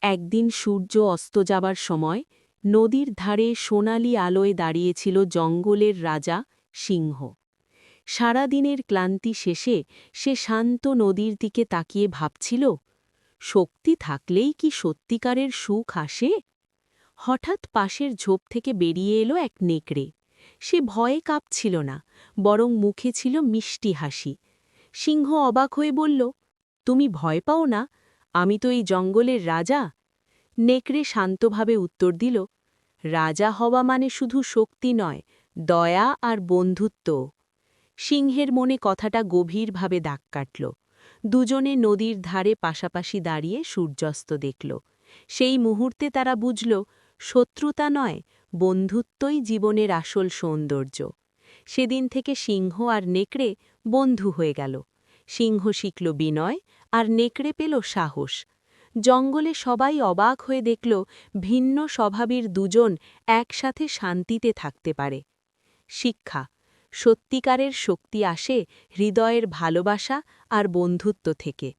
একদিন সূর্য অস্ত যাবার সময় নদীর ধারে সোনালি আলোয় দাঁড়িয়েছিল জঙ্গলের রাজা সিংহ। সারাদিনের ক্লান্তি শেষে সে শান্ত নদীর দিকে তাকিয়ে ভাবছিল, শক্তি থাকলেই কি সত্যিকারের সুখ আসে? হঠাৎ পাশের ঝোপ থেকে বেরিয়ে এলো এক নেকড়ে। সে ভয়ে কাঁপছিল না, বরং মুখে ছিল মিষ্টি হাসি। সিংহ অবাক হয়ে বলল, তুমি ভয় পাও না? আমি তো এই জঙ্গলের রাজা। নেকড়ে শান্তভাবে উত্তর দিল, রাজা হওয়া মানে শুধু শক্তি নয়, দয়া আর বন্ধুত্ব। সিংহের মনে কথাটা গভীরভাবে দাগ কাটল। দুজনে নদীর ধারে পাশাপাশি দাঁড়িয়ে সূর্যাস্ত দেখল। সেই মুহূর্তে তারা বুঝল, শত্রুতা নয়, বন্ধুত্বই জীবনের আসল সৌন্দর্য। সেদিন থেকে সিংহ আর নেকড়ে বন্ধু হয়ে গেল। সিংহ শিখল বিনয়, আর নেকড়ে পেল সাহস। জঙ্গলে সবাই অবাক হয়ে দেখল, ভিন্ন স্বভাবের দুজন একসাথে শান্তিতে থাকতে পারে। শিক্ষা: সত্যিকারের শক্তি আসে হৃদয়ের ভালোবাসা আর বন্ধুত্ব থেকে।